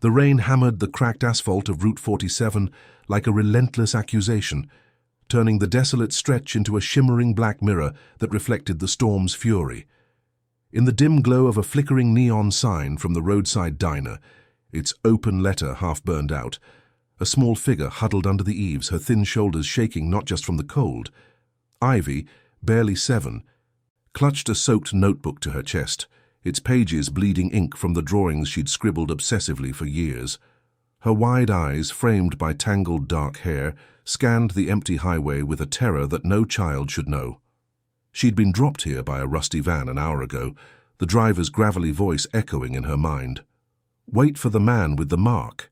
The rain hammered the cracked asphalt of Route 47 like a relentless accusation, turning the desolate stretch into a shimmering black mirror that reflected the storm's fury. In the dim glow of a flickering neon sign from the roadside diner, its open letter half burned out, a small figure huddled under the eaves, her thin shoulders shaking not just from the cold. Ivy, barely 7, clutched a soaked notebook to her chest, its pages bleeding ink from the drawings she'd scribbled obsessively for years. Her wide eyes, framed by tangled dark hair, scanned the empty highway with a terror that no child should know. She'd been dropped here by a rusty van an hour ago, the driver's gravelly voice echoing in her mind. Wait for the man with the mark.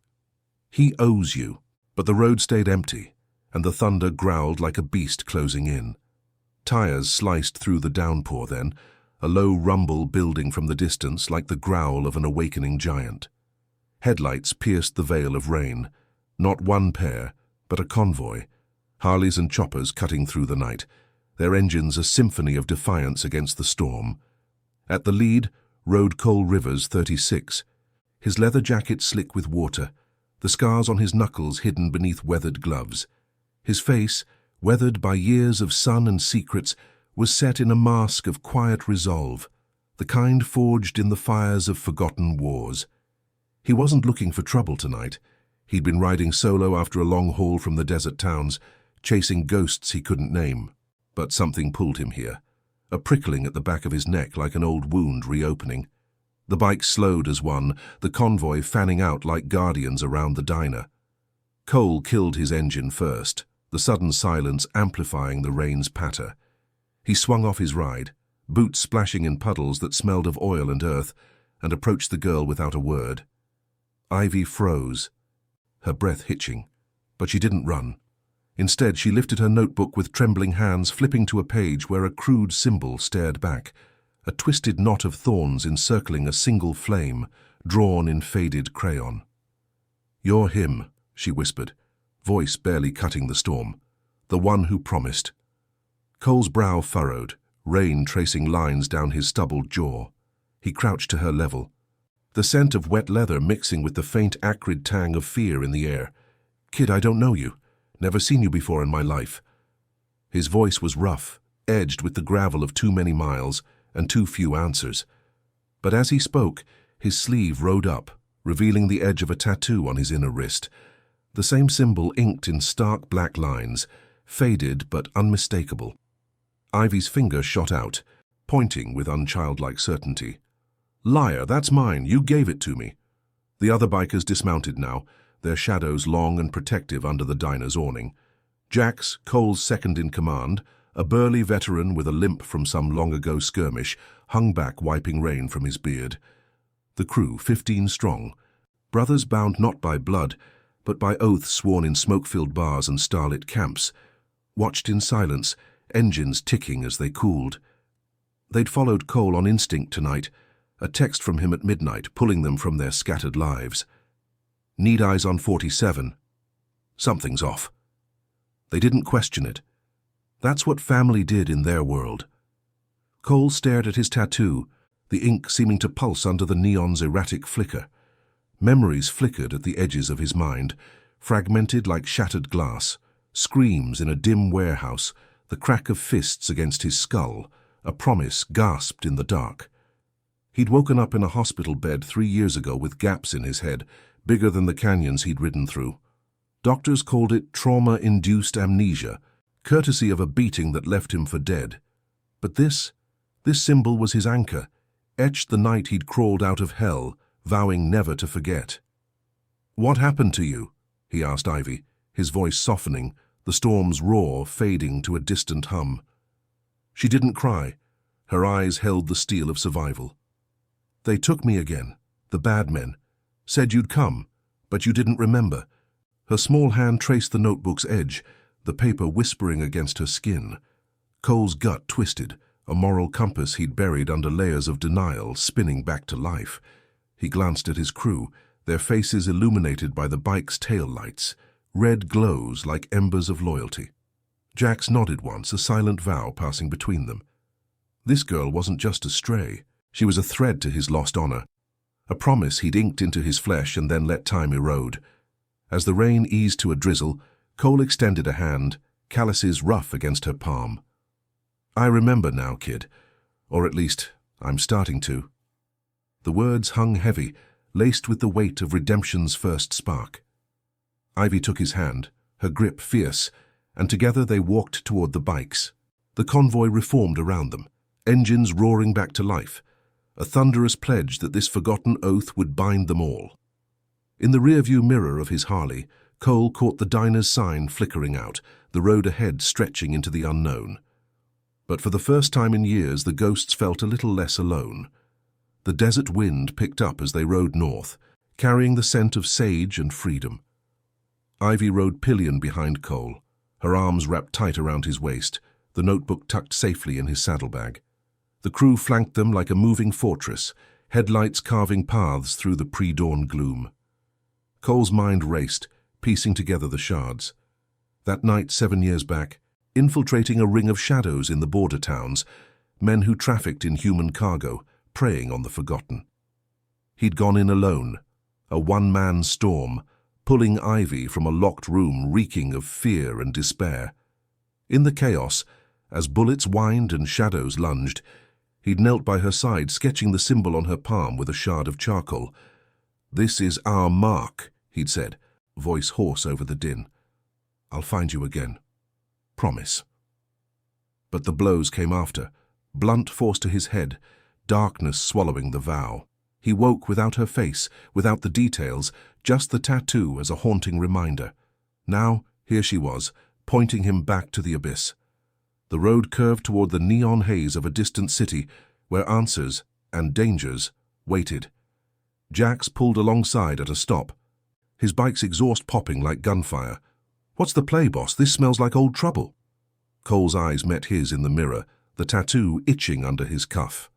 He owes you. But the road stayed empty, and the thunder growled like a beast closing in. Tires sliced through the downpour then, a low rumble building from the distance like the growl of an awakening giant. Headlights pierced the veil of rain, not one pair, but a convoy, Harleys and choppers cutting through the night, their engines a symphony of defiance against the storm. At the lead rode Cole Rivers, 36, his leather jacket slick with water, the scars on his knuckles hidden beneath weathered gloves. His face, weathered by years of sun and secrets, was set in a mask of quiet resolve, the kind forged in the fires of forgotten wars. He wasn't looking for trouble tonight. He'd been riding solo after a long haul from the desert towns, chasing ghosts he couldn't name. But something pulled him here, a prickling at the back of his neck like an old wound reopening. The bike slowed as one, the convoy fanning out like guardians around the diner. Cole killed his engine first, the sudden silence amplifying the rain's patter. He swung off his ride, boots splashing in puddles that smelled of oil and earth, and approached the girl without a word. Ivy froze, her breath hitching, but she didn't run. Instead, she lifted her notebook with trembling hands, flipping to a page where a crude symbol stared back, a twisted knot of thorns encircling a single flame, drawn in faded crayon. "You're him," she whispered, voice barely cutting the storm. "The one who promised." Cole's brow furrowed, rain tracing lines down his stubbled jaw. He crouched to her level, the scent of wet leather mixing with the faint acrid tang of fear in the air. "Kid, I don't know you. Never seen you before in my life." His voice was rough, edged with the gravel of too many miles and too few answers. But as he spoke, his sleeve rode up, revealing the edge of a tattoo on his inner wrist, the same symbol inked in stark black lines, faded but unmistakable. Ivy's finger shot out, pointing with unchildlike certainty. "Liar, that's mine. You gave it to me." The other bikers dismounted now, their shadows long and protective under the diner's awning. Jax, Cole's second-in-command, a burly veteran with a limp from some long-ago skirmish, hung back wiping rain from his beard. The crew, 15 strong, brothers bound not by blood, but by oaths sworn in smoke-filled bars and starlit camps, watched in silence, engines ticking as they cooled. They'd followed Cole on instinct tonight, a text from him at midnight pulling them from their scattered lives. "Need eyes on 47. Something's off." They didn't question it. That's what family did in their world. Cole stared at his tattoo, the ink seeming to pulse under the neon's erratic flicker. Memories flickered at the edges of his mind, fragmented like shattered glass, screams in a dim warehouse, the crack of fists against his skull, a promise gasped in the dark. He'd woken up in a hospital bed 3 years ago with gaps in his head, bigger than the canyons he'd ridden through. Doctors called it trauma-induced amnesia, courtesy of a beating that left him for dead. But this symbol was his anchor, etched the night he'd crawled out of hell, vowing never to forget. "What happened to you?" he asked Ivy, his voice softening, the storm's roar fading to a distant hum. She didn't cry. Her eyes held the steel of survival. "They took me again, the bad men. Said you'd come, but you didn't remember." Her small hand traced the notebook's edge, the paper whispering against her skin. Cole's gut twisted, a moral compass he'd buried under layers of denial spinning back to life. He glanced at his crew, their faces illuminated by the bike's tail lights, red glows like embers of loyalty. Jax nodded once, a silent vow passing between them. This girl wasn't just a stray. She was a thread to his lost honor. a promise he'd inked into his flesh and then let time erode. As the rain eased to a drizzle, Cole extended a hand, calluses rough against her palm. "I remember now, kid. Or at least, I'm starting to." The words hung heavy, laced with the weight of redemption's first spark. Ivy took his hand, her grip fierce, and together they walked toward the bikes. The convoy reformed around them, engines roaring back to life, a thunderous pledge that this forgotten oath would bind them all. In the rearview mirror of his Harley, Cole caught the diner's sign flickering out, the road ahead stretching into the unknown. But for the first time in years, the ghosts felt a little less alone. The desert wind picked up as they rode north, carrying the scent of sage and freedom. Ivy rode pillion behind Cole, her arms wrapped tight around his waist, the notebook tucked safely in his saddlebag. The crew flanked them like a moving fortress, headlights carving paths through the pre-dawn gloom. Cole's mind raced, piecing together the shards. That night 7 years back, infiltrating a ring of shadows in the border towns, men who trafficked in human cargo, preying on the forgotten. He'd gone in alone, a one-man storm, pulling Ivy from a locked room reeking of fear and despair. In the chaos, as bullets whined and shadows lunged, he'd knelt by her side, sketching the symbol on her palm with a shard of charcoal. "This is our mark," he'd said, voice hoarse over the din. "I'll find you again. Promise." But the blows came after, blunt force to his head, darkness swallowing the vow. He woke without her face, without the details, just the tattoo as a haunting reminder. Now, here she was, pointing him back to the abyss. The road curved toward the neon haze of a distant city, where answers and dangers waited. Jax pulled alongside at a stop, his bike's exhaust popping like gunfire. "What's the play, boss? This smells like old trouble." Cole's eyes met his in the mirror, the tattoo itching under his cuff.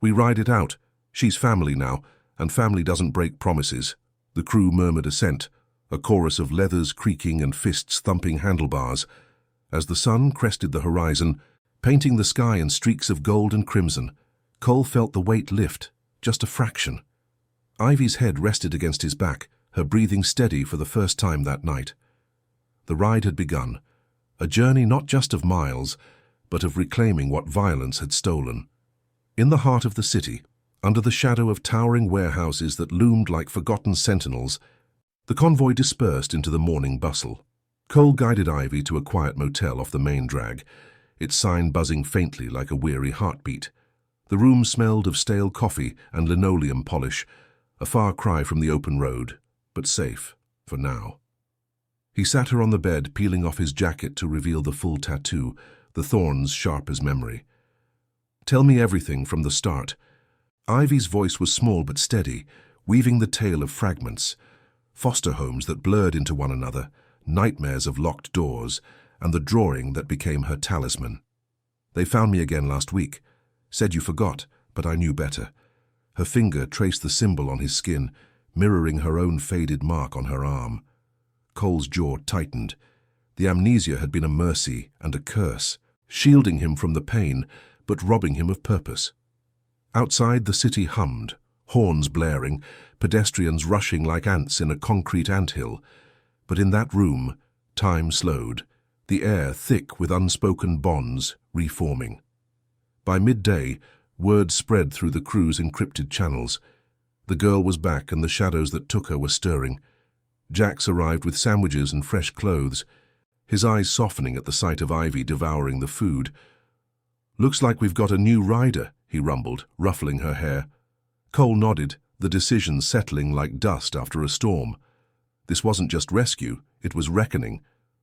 "We ride it out. She's family now, and family doesn't break promises." The crew murmured assent, a chorus of leathers creaking and fists thumping handlebars. As the sun crested the horizon, painting the sky in streaks of gold and crimson, Cole felt the weight lift, just a fraction. Ivy's head rested against his back, her breathing steady for the first time that night. The ride had begun, a journey not just of miles, but of reclaiming what violence had stolen. In the heart of the city, under the shadow of towering warehouses that loomed like forgotten sentinels, the convoy dispersed into the morning bustle. Cole guided Ivy to a quiet motel off the main drag, its sign buzzing faintly like a weary heartbeat. The room smelled of stale coffee and linoleum polish, a far cry from the open road, but safe, for now. He sat her on the bed, peeling off his jacket to reveal the full tattoo, the thorns sharp as memory. "Tell me everything from the start." Ivy's voice was small but steady, weaving the tale of fragments, foster homes that blurred into one another, nightmares of locked doors, and the drawing that became her talisman. "They found me again last week. Said you forgot, but I knew better." Her finger traced the symbol on his skin, mirroring her own faded mark on her arm. Cole's jaw tightened. The amnesia had been a mercy and a curse, shielding him from the pain, but robbing him of purpose. Outside, the city hummed, horns blaring, pedestrians rushing like ants in a concrete anthill. But in that room, time slowed, the air thick with unspoken bonds reforming. By midday, word spread through the crew's encrypted channels. The girl was back and the shadows that took her were stirring. Jax arrived with sandwiches and fresh clothes, his eyes softening at the sight of Ivy devouring the food. "Looks like we've got a new rider," he rumbled, ruffling her hair. Cole nodded, the decision settling like dust after a storm. This wasn't just rescue, it was reckoning.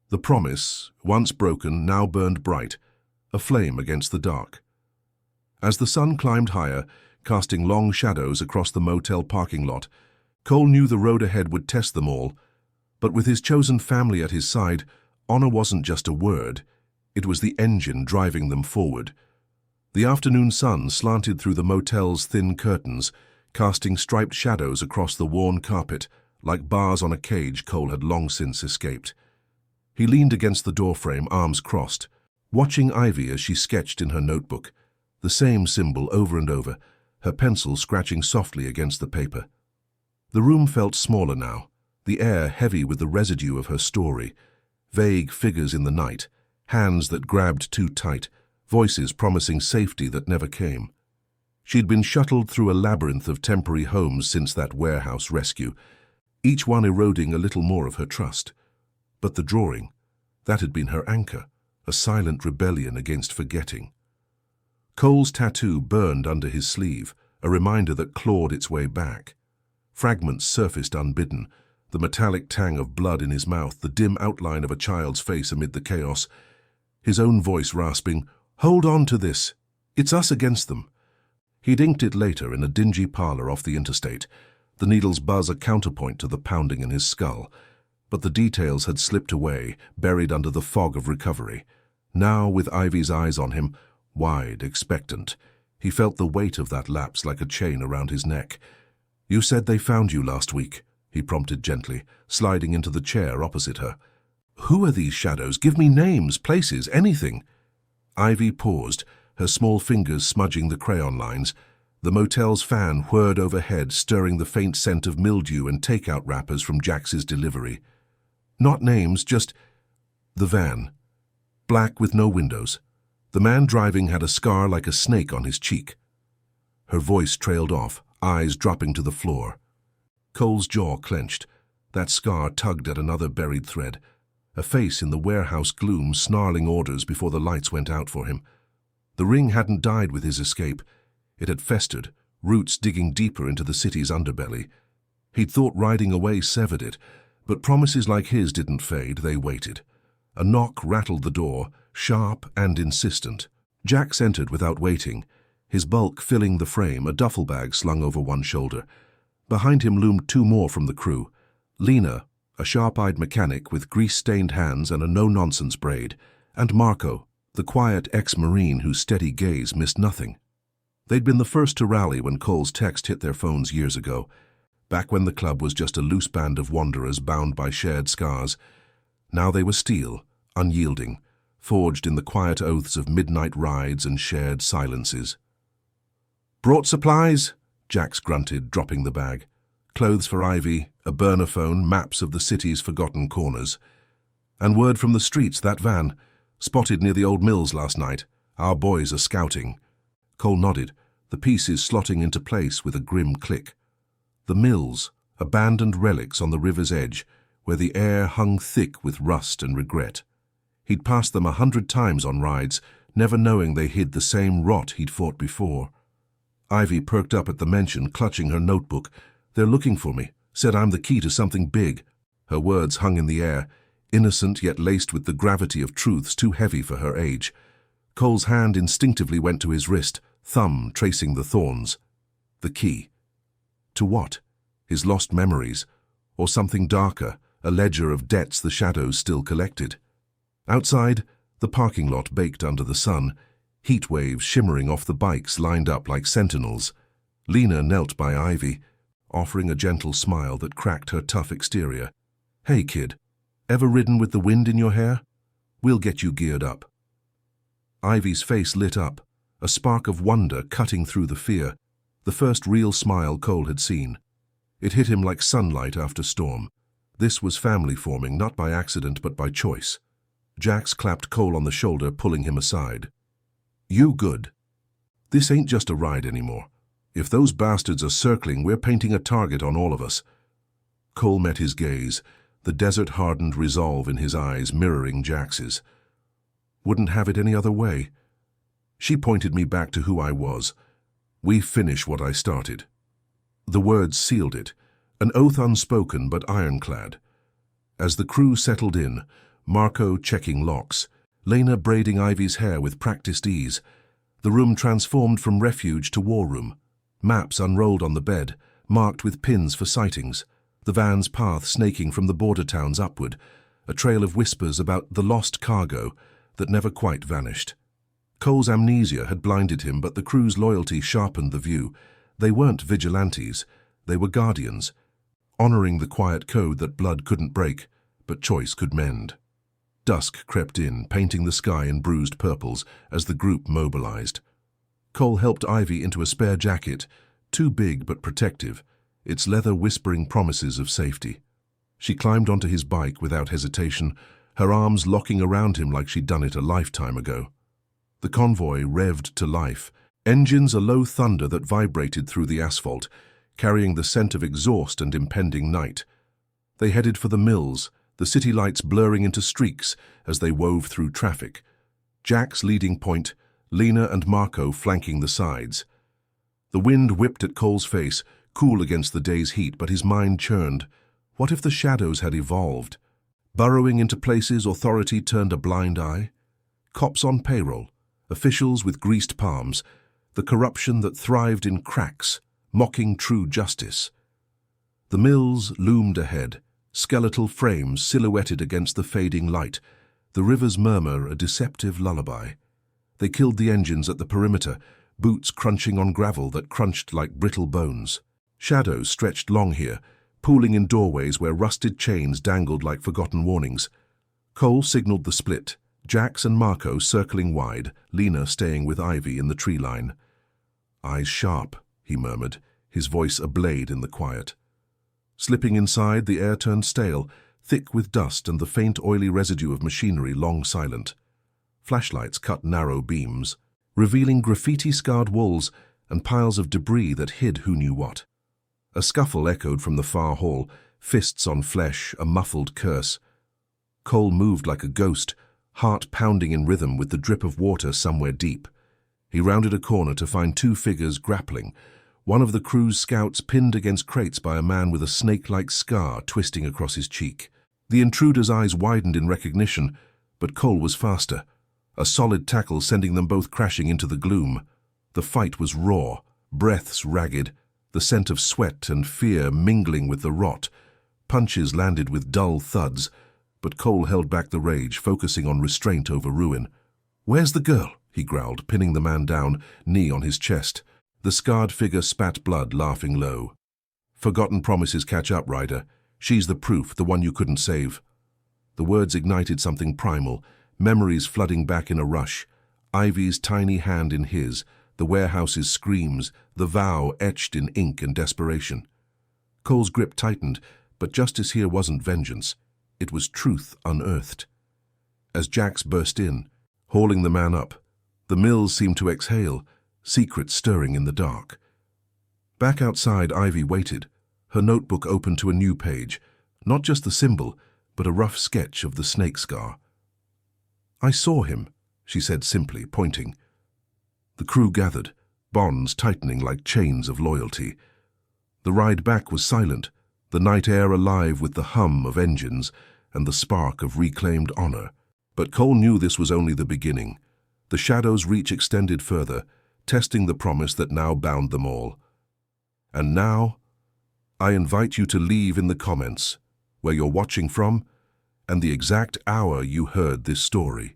The promise, once broken, now burned bright, a flame against the dark. As the sun climbed higher, casting long shadows across the motel parking lot, Cole knew the road ahead would test them all. But with his chosen family at his side, honor wasn't just a word. It was the engine driving them forward. The afternoon sun slanted through the motel's thin curtains, casting striped shadows across the worn carpet, like bars on a cage Cole had long since escaped. He leaned against the doorframe, arms crossed, watching Ivy as she sketched in her notebook, the same symbol over and over, her pencil scratching softly against the paper. The room felt smaller now, the air heavy with the residue of her story. Vague figures in the night, hands that grabbed too tight, voices promising safety that never came. She'd been shuttled through a labyrinth of temporary homes since that warehouse rescue, each one eroding a little more of her trust. But the drawing, that had been her anchor, a silent rebellion against forgetting. Cole's tattoo burned under his sleeve, a reminder that clawed its way back. Fragments surfaced unbidden, the metallic tang of blood in his mouth, the dim outline of a child's face amid the chaos. His own voice rasping, "Hold on to this. It's us against them." He'd inked it later in a dingy parlor off the interstate, the needle's buzz a counterpoint to the pounding in his skull. But the details had slipped away, buried under the fog of recovery. Now, with Ivy's eyes on him, wide, expectant, he felt the weight of that lapse like a chain around his neck. "You said they found you last week," he prompted gently, sliding into the chair opposite her. "Who are these shadows? Give me names, places, anything." Ivy paused, her small fingers smudging the crayon lines. The motel's fan whirred overhead, stirring the faint scent of mildew and takeout wrappers from Jax's delivery. "Not names, just—" The van. Black with no windows. The man driving had a scar like a snake on his cheek. Her voice trailed off, eyes dropping to the floor. Cole's jaw clenched. That scar tugged at another buried thread. A face in the warehouse gloom snarling orders before the lights went out for him. The ring hadn't died with his escape. It had festered, roots digging deeper into the city's underbelly. He'd thought riding away severed it, but promises like his didn't fade, they waited. A knock rattled the door, sharp and insistent. Jax entered without waiting, his bulk filling the frame, a duffel bag slung over one shoulder. Behind him loomed two more from the crew. Lena, a sharp-eyed mechanic with grease-stained hands and a no-nonsense braid, and Marco, the quiet ex-Marine whose steady gaze missed nothing. They'd been the first to rally when Cole's text hit their phones years ago, back when the club was just a loose band of wanderers bound by shared scars. Now they were steel, unyielding, forged in the quiet oaths of midnight rides and shared silences. "Brought supplies?" Jax grunted, dropping the bag. Clothes for Ivy, a burner phone, maps of the city's forgotten corners. "And word from the streets, that van. Spotted near the old mills last night. Our boys are scouting." Cole nodded, the pieces slotting into place with a grim click. The mills, abandoned relics on the river's edge, where the air hung thick with rust and regret. He'd passed them 100 times on rides, never knowing they hid the same rot he'd fought before. Ivy perked up at the mention, clutching her notebook. "They're looking for me. Said I'm the key to something big." Her words hung in the air, innocent yet laced with the gravity of truths too heavy for her age. Cole's hand instinctively went to his wrist, thumb tracing the thorns. The key. To what? His lost memories? Or something darker, a ledger of debts the shadows still collected? Outside, the parking lot baked under the sun, heat waves shimmering off the bikes lined up like sentinels. Lena knelt by Ivy, offering a gentle smile that cracked her tough exterior. "Hey, kid, ever ridden with the wind in your hair? We'll get you geared up." Ivy's face lit up, a spark of wonder cutting through the fear, the first real smile Cole had seen. It hit him like sunlight after storm. This was family forming, not by accident but by choice. Jax clapped Cole on the shoulder, pulling him aside. "You good? This ain't just a ride anymore. If those bastards are circling, we're painting a target on all of us." Cole met his gaze, the desert-hardened resolve in his eyes mirroring Jax's. "Wouldn't have it any other way. She pointed me back to who I was. We finish what I started." The words sealed it, an oath unspoken but ironclad. As the crew settled in, Marco checking locks, Lena braiding Ivy's hair with practiced ease, the room transformed from refuge to war room. Maps unrolled on the bed, marked with pins for sightings, the van's path snaking from the border towns upward, a trail of whispers about the lost cargo that never quite vanished. Cole's amnesia had blinded him, but the crew's loyalty sharpened the view. They weren't vigilantes, they were guardians, honoring the quiet code that blood couldn't break, but choice could mend. Dusk crept in, painting the sky in bruised purples as the group mobilized. Cole helped Ivy into a spare jacket, too big but protective, its leather whispering promises of safety. She climbed onto his bike without hesitation, her arms locking around him like she'd done it a lifetime ago. The convoy revved to life, engines a low thunder that vibrated through the asphalt, carrying the scent of exhaust and impending night. They headed for the mills, the city lights blurring into streaks as they wove through traffic. Jack's leading point, Lena and Marco flanking the sides. The wind whipped at Cole's face, cool against the day's heat, but his mind churned. What if the shadows had evolved? Burrowing into places authority turned a blind eye? Cops on payroll, officials with greased palms, the corruption that thrived in cracks, mocking true justice. The mills loomed ahead, skeletal frames silhouetted against the fading light, the river's murmur a deceptive lullaby. They killed the engines at the perimeter, boots crunching on gravel that crunched like brittle bones. Shadows stretched long here, pooling in doorways where rusted chains dangled like forgotten warnings. Cole signaled the split, Jax and Marco circling wide, Lena staying with Ivy in the tree line. "Eyes sharp," he murmured, his voice a blade in the quiet. Slipping inside, the air turned stale, thick with dust and the faint oily residue of machinery long silent. Flashlights cut narrow beams, revealing graffiti-scarred walls and piles of debris that hid who knew what. A scuffle echoed from the far hall, fists on flesh, a muffled curse. Cole moved like a ghost, heart pounding in rhythm with the drip of water somewhere deep. He rounded a corner to find two figures grappling, one of the crew's scouts pinned against crates by a man with a snake-like scar twisting across his cheek. The intruder's eyes widened in recognition, but Cole was faster, a solid tackle sending them both crashing into the gloom. The fight was raw, breaths ragged, the scent of sweat and fear mingling with the rot. Punches landed with dull thuds, but Cole held back the rage, focusing on restraint over ruin. "Where's the girl?" he growled, pinning the man down, knee on his chest. The scarred figure spat blood, laughing low. "Forgotten promises catch up, Ryder. She's the proof, the one you couldn't save." The words ignited something primal, memories flooding back in a rush. Ivy's tiny hand in his, the warehouse's screams, the vow etched in ink and desperation. Cole's grip tightened, but justice here wasn't vengeance. It was truth unearthed. As Jax burst in, hauling the man up, the mills seemed to exhale, secrets stirring in the dark. Back outside, Ivy waited, her notebook open to a new page, not just the symbol, but a rough sketch of the snake scar. "I saw him," she said simply, pointing. The crew gathered, bonds tightening like chains of loyalty. The ride back was silent, the night air alive with the hum of engines and the spark of reclaimed honor. But Cole knew this was only the beginning. The shadow's reach extended further, testing the promise that now bound them all. And now, I invite you to leave in the comments where you're watching from and the exact hour you heard this story.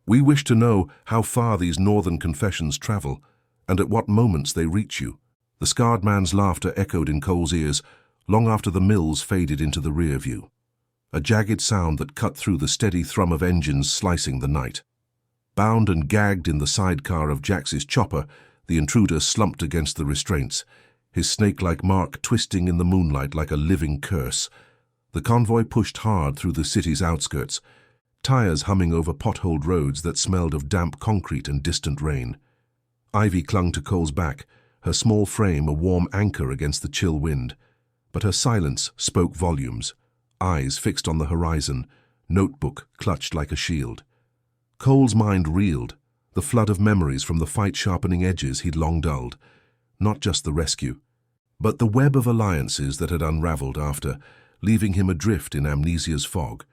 We wish to know how far these northern confessions travel and at what moments they reach you. The scarred man's laughter echoed in Cole's ears long after the mills faded into the rear view, a jagged sound that cut through the steady thrum of engines slicing the night. Bound and gagged in the sidecar of Jax's chopper, the intruder slumped against the restraints, his snake-like mark twisting in the moonlight like a living curse. The convoy pushed hard through the city's outskirts, tires humming over potholed roads that smelled of damp concrete and distant rain. Ivy clung to Cole's back, her small frame a warm anchor against the chill wind. But her silence spoke volumes, eyes fixed on the horizon, notebook clutched like a shield. Cole's mind reeled, the flood of memories from the fight-sharpening edges he'd long dulled. Not just the rescue, but the web of alliances that had unraveled after, leaving him adrift in amnesia's fog.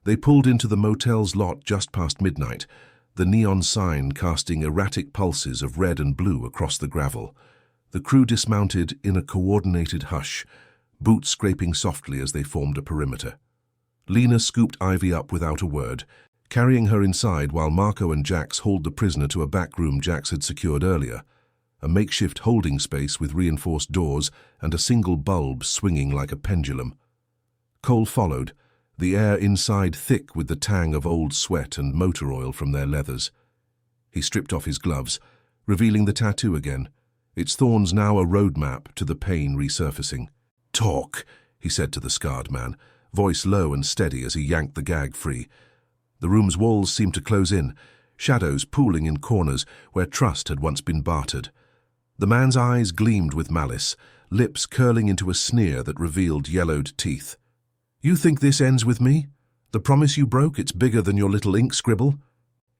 They pulled into the motel's lot just past midnight, the neon sign casting erratic pulses of red and blue across the gravel. The crew dismounted in a coordinated hush, boots scraping softly as they formed a perimeter. Lena scooped Ivy up without a word, carrying her inside while Marco and Jax hauled the prisoner to a back room Jax had secured earlier, a makeshift holding space with reinforced doors and a single bulb swinging like a pendulum. Cole followed, the air inside thick with the tang of old sweat and motor oil from their leathers. He stripped off his gloves, revealing the tattoo again, its thorns now a roadmap to the pain resurfacing. "Talk," he said to the scarred man, voice low and steady as he yanked the gag free. The room's walls seemed to close in, shadows pooling in corners where trust had once been bartered. The man's eyes gleamed with malice, lips curling into a sneer that revealed yellowed teeth. "You think this ends with me? The promise you broke, it's bigger than your little ink scribble?"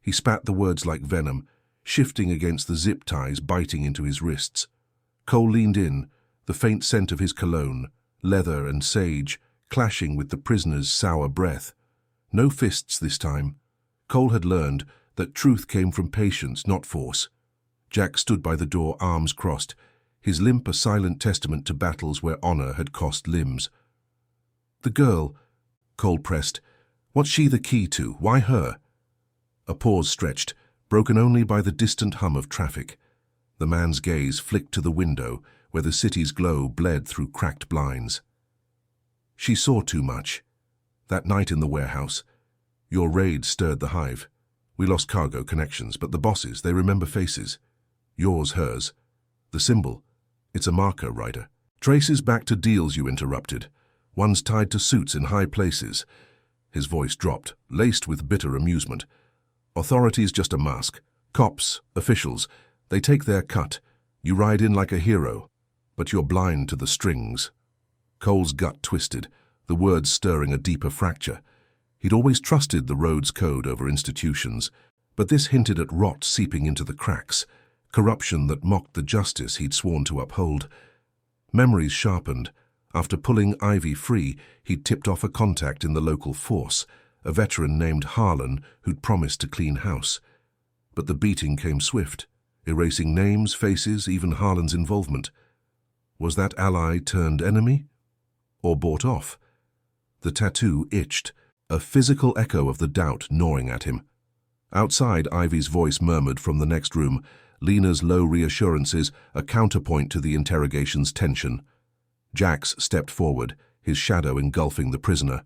He spat the words like venom, shifting against the zip ties biting into his wrists. Cole leaned in, the faint scent of his cologne, leather and sage, clashing with the prisoner's sour breath. No fists this time. Cole had learned that truth came from patience, not force. Jack stood by the door, arms crossed, his limp a silent testament to battles where honor had cost limbs. "The girl," Cole pressed, "what's she the key to? Why her?" A pause stretched, broken only by the distant hum of traffic. The man's gaze flicked to the window, where the city's glow bled through cracked blinds. "She saw too much. That night in the warehouse. Your raid stirred the hive. We lost cargo connections, but the bosses, they remember faces. Yours, hers. The symbol. It's a marker, Ryder. Traces back to deals you interrupted. One's tied to suits in high places." His voice dropped, laced with bitter amusement. "Authority's just a mask. Cops, officials, they take their cut. You ride in like a hero, but you're blind to the strings." Cole's gut twisted, the words stirring a deeper fracture. He'd always trusted the road's code over institutions, but this hinted at rot seeping into the cracks, corruption that mocked the justice he'd sworn to uphold. Memories sharpened. After pulling Ivy free, he'd tipped off a contact in the local force, a veteran named Harlan who'd promised to clean house. But the beating came swift, erasing names, faces, even Harlan's involvement. Was that ally turned enemy? Or bought off? The tattoo itched, a physical echo of the doubt gnawing at him. Outside, Ivy's voice murmured from the next room, Lena's low reassurances a counterpoint to the interrogation's tension. Jax stepped forward, his shadow engulfing the prisoner.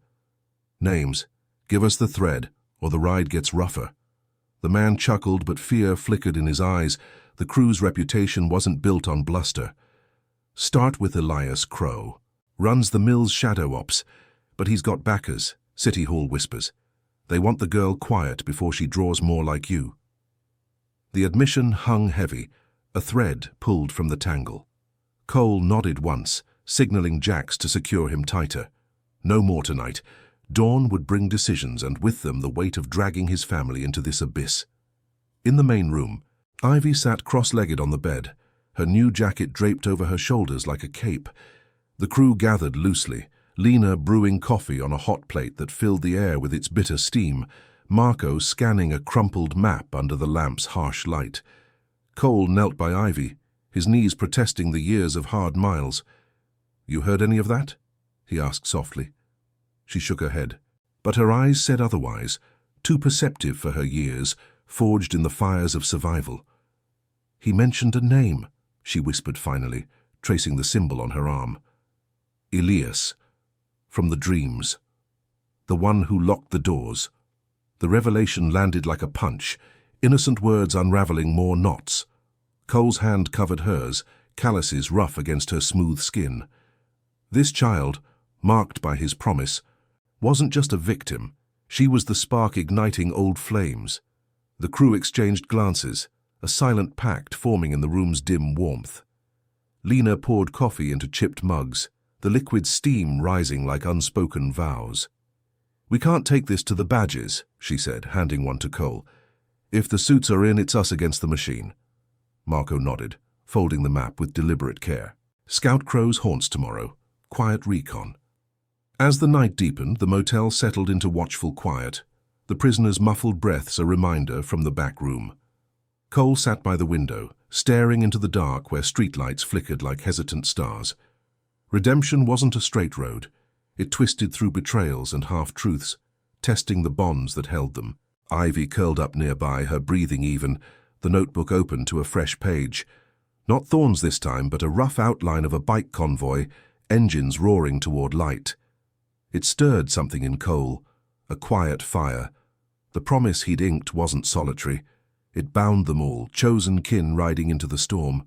"Names. Give us the thread, or the ride gets rougher." The man chuckled, but fear flickered in his eyes. The crew's reputation wasn't built on bluster. "Start with Elias Crow. Runs the Mills Shadow Ops, but he's got backers," City Hall whispers. "They want the girl quiet before she draws more like you." The admission hung heavy, a thread pulled from the tangle. Cole nodded once, signaling Jax to secure him tighter. No more tonight. Dawn would bring decisions, and with them the weight of dragging his family into this abyss. In the main room, Ivy sat cross-legged on the bed, her new jacket draped over her shoulders like a cape. The crew gathered loosely, Lena brewing coffee on a hot plate that filled the air with its bitter steam, Marco scanning a crumpled map under the lamp's harsh light. Cole knelt by Ivy, his knees protesting the years of hard miles. "You heard any of that?" he asked softly. She shook her head, but her eyes said otherwise, too perceptive for her years, forged in the fires of survival. "He mentioned a name," she whispered finally, tracing the symbol on her arm. "Elias, from the dreams. The one who locked the doors." The revelation landed like a punch, innocent words unraveling more knots. Cole's hand covered hers, calluses rough against her smooth skin. This child, marked by his promise, wasn't just a victim. She was the spark igniting old flames. The crew exchanged glances, a silent pact forming in the room's dim warmth. Lena poured coffee into chipped mugs, the liquid steam rising like unspoken vows. "We can't take this to the badges," she said, handing one to Cole. "If the suits are in, it's us against the machine." Marco nodded, folding the map with deliberate care. "Scout Crow's haunts tomorrow. Quiet recon." As the night deepened, the motel settled into watchful quiet, the prisoner's muffled breaths a reminder from the back room. Cole sat by the window, staring into the dark where streetlights flickered like hesitant stars. Redemption wasn't a straight road. It twisted through betrayals and half-truths, testing the bonds that held them. Ivy curled up nearby, her breathing even, the notebook open to a fresh page. Not thorns this time, but a rough outline of a bike convoy, engines roaring toward light. It stirred something in Cole, a quiet fire. The promise he'd inked wasn't solitary. It bound them all, chosen kin riding into the storm.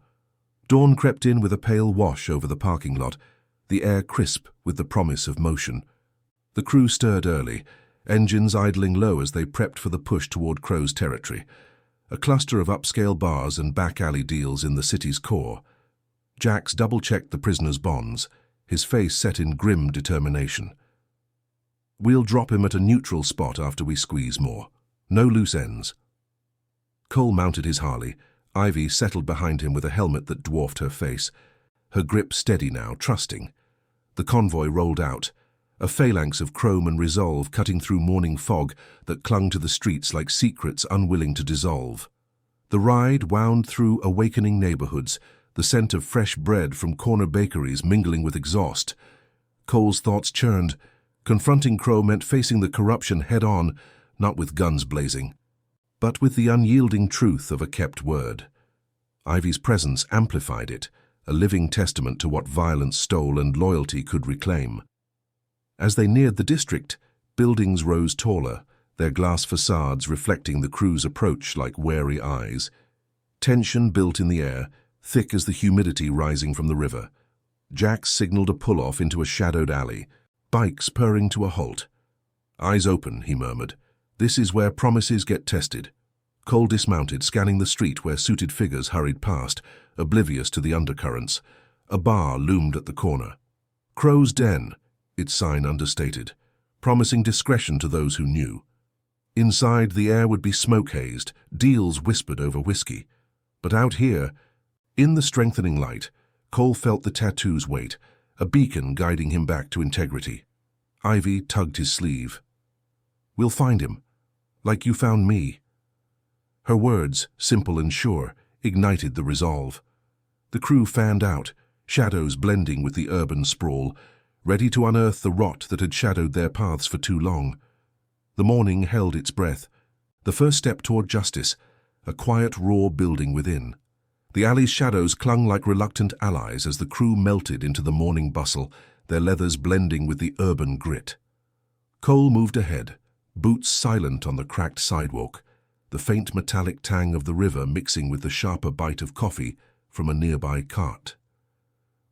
Dawn crept in with a pale wash over the parking lot, the air crisp with the promise of motion. The crew stirred early, engines idling low as they prepped for the push toward Crow's territory, a cluster of upscale bars and back-alley deals in the city's core. Jax double-checked the prisoner's bonds, his face set in grim determination. "We'll drop him at a neutral spot after we squeeze more. No loose ends." Cole mounted his Harley. Ivy settled behind him with a helmet that dwarfed her face, her grip steady now, trusting. The convoy rolled out, a phalanx of chrome and resolve cutting through morning fog that clung to the streets like secrets unwilling to dissolve. The ride wound through awakening neighborhoods, the scent of fresh bread from corner bakeries mingling with exhaust. Cole's thoughts churned. Confronting Crow meant facing the corruption head-on, not with guns blazing, but with the unyielding truth of a kept word. Ivy's presence amplified it, a living testament to what violence stole and loyalty could reclaim. As they neared the district, buildings rose taller, their glass facades reflecting the crew's approach like wary eyes. Tension built in the air, thick as the humidity rising from the river. Jax signaled a pull-off into a shadowed alley, bikes purring to a halt. "Eyes open," he murmured. "This is where promises get tested." Cole dismounted, scanning the street where suited figures hurried past, oblivious to the undercurrents. A bar loomed at the corner. "Crow's Den," its sign understated, promising discretion to those who knew. Inside, the air would be smoke-hazed, deals whispered over whiskey. But out here, in the strengthening light, Cole felt the tattoo's weight, a beacon guiding him back to integrity. Ivy tugged his sleeve. "We'll find him, like you found me." Her words, simple and sure, ignited the resolve. The crew fanned out, shadows blending with the urban sprawl, ready to unearth the rot that had shadowed their paths for too long. The morning held its breath, the first step toward justice, a quiet, raw building within. The alley's shadows clung like reluctant allies as the crew melted into the morning bustle, their leathers blending with the urban grit. Cole moved ahead, boots silent on the cracked sidewalk, the faint metallic tang of the river mixing with the sharper bite of coffee from a nearby cart.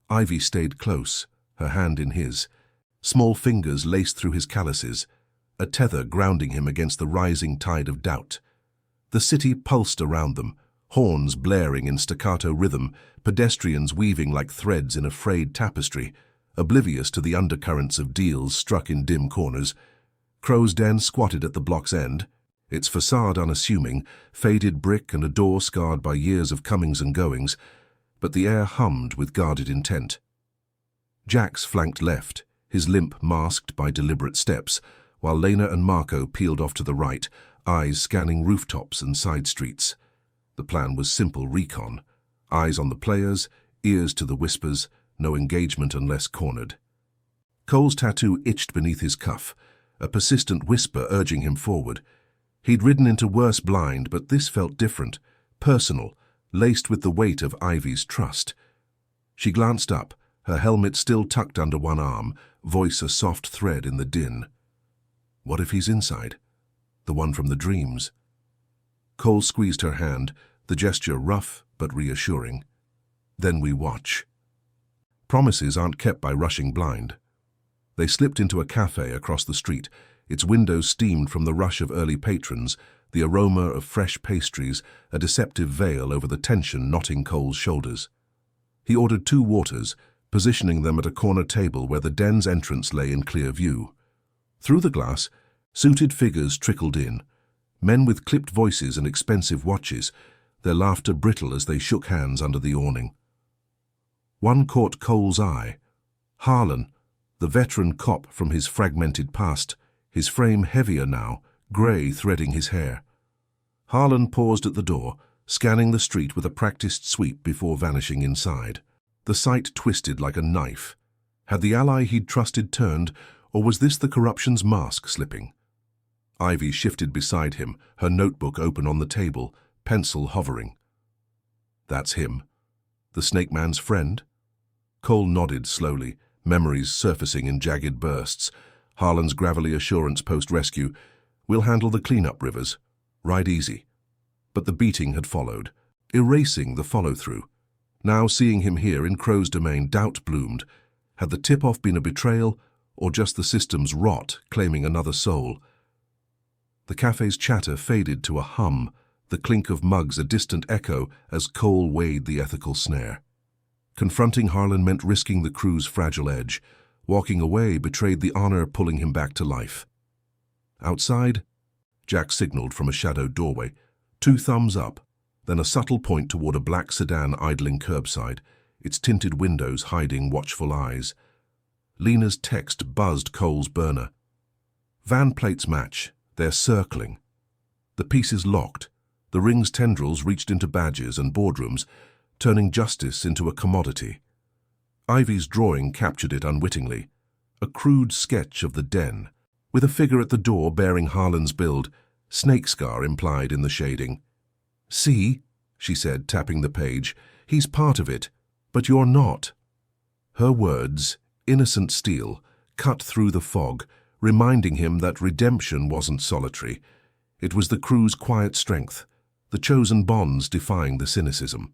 Ivy stayed close, her hand in his, small fingers laced through his calluses, a tether grounding him against the rising tide of doubt. The city pulsed around them, horns blaring in staccato rhythm, pedestrians weaving like threads in a frayed tapestry, oblivious to the undercurrents of deals struck in dim corners. Crow's Den squatted at the block's end, its facade unassuming, faded brick and a door scarred by years of comings and goings, but the air hummed with guarded intent. Jax flanked left, his limp masked by deliberate steps, while Lena and Marco peeled off to the right, eyes scanning rooftops and side streets. The plan was simple recon, eyes on the players, ears to the whispers, no engagement unless cornered. Cole's tattoo itched beneath his cuff, a persistent whisper urging him forward. He'd ridden into worse blind, but this felt different, personal, laced with the weight of Ivy's trust. She glanced up, her helmet still tucked under one arm, voice a soft thread in the din. "What if he's inside? The one from the dreams?" Cole squeezed her hand, the gesture rough but reassuring. "Then we watch." Promises aren't kept by rushing blind. They slipped into a cafe across the street, its windows steamed from the rush of early patrons, the aroma of fresh pastries, a deceptive veil over the tension knotting Cole's shoulders. He ordered 2 waters, positioning them at a corner table where the den's entrance lay in clear view. Through the glass, suited figures trickled in, men with clipped voices and expensive watches, their laughter brittle as they shook hands under the awning. One caught Cole's eye. Harlan, the veteran cop from his fragmented past, his frame heavier now, grey threading his hair. Harlan paused at the door, scanning the street with a practiced sweep before vanishing inside. The sight twisted like a knife. Had the ally he'd trusted turned, or was this the corruption's mask slipping? Ivy shifted beside him, her notebook open on the table, pencil hovering. "That's him. The Snake Man's friend?" Cole nodded slowly, memories surfacing in jagged bursts. Harlan's gravelly assurance post-rescue, "We'll handle the cleanup, Rivers. Ride easy." But the beating had followed, erasing the follow-through. Now, seeing him here in Crow's domain, doubt bloomed. Had the tip-off been a betrayal, or just the system's rot claiming another soul? The cafe's chatter faded to a hum, the clink of mugs a distant echo as Cole weighed the ethical snare. Confronting Harlan meant risking the crew's fragile edge. Walking away betrayed the honor pulling him back to life. Outside, Jack signaled from a shadowed doorway. 2 thumbs up, then a subtle point toward a black sedan idling curbside, its tinted windows hiding watchful eyes. Lena's text buzzed Cole's burner. Van plates match. They're circling. The piece is locked. The ring's tendrils reached into badges and boardrooms, turning justice into a commodity. Ivy's drawing captured it unwittingly. A crude sketch of the den, with a figure at the door bearing Harlan's build, snake scar implied in the shading. "See," she said, tapping the page, "he's part of it, but you're not." Her words, innocent steel, cut through the fog, reminding him that redemption wasn't solitary. It was the crew's quiet strength, the chosen bonds defying the cynicism.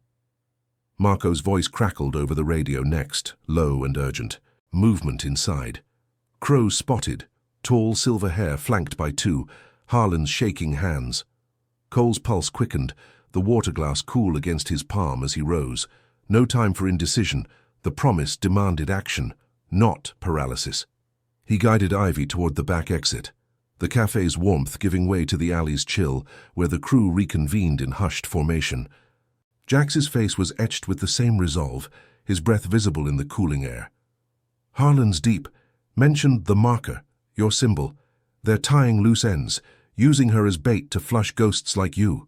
Marco's voice crackled over the radio next, low and urgent. Movement inside. Crow spotted, tall silver hair flanked by 2, Harlan's shaking hands. Cole's pulse quickened, the water glass cool against his palm as he rose. No time for indecision. The promise demanded action, not paralysis. He guided Ivy toward the back exit, the cafe's warmth giving way to the alley's chill, where the crew reconvened in hushed formation. Jax's face was etched with the same resolve, his breath visible in the cooling air. Harlan's deep, mentioned the marker, your symbol. They're tying loose ends, using her as bait to flush ghosts like you.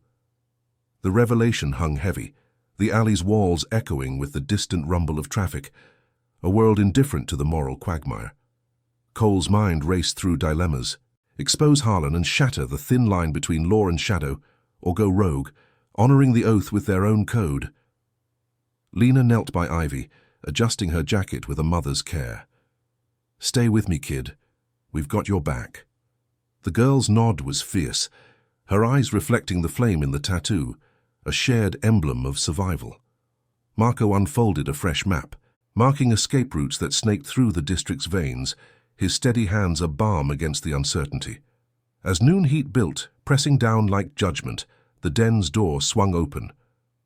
The revelation hung heavy, the alley's walls echoing with the distant rumble of traffic, a world indifferent to the moral quagmire. Cole's mind raced through dilemmas. Expose Harlan and shatter the thin line between law and shadow, or go rogue, honoring the oath with their own code. Lena knelt by Ivy, adjusting her jacket with a mother's care. "Stay with me, kid. We've got your back." The girl's nod was fierce, her eyes reflecting the flame in the tattoo, a shared emblem of survival. Marco unfolded a fresh map, marking escape routes that snaked through the district's veins, his steady hands a balm against the uncertainty. As noon heat built, pressing down like judgment, the den's door swung open.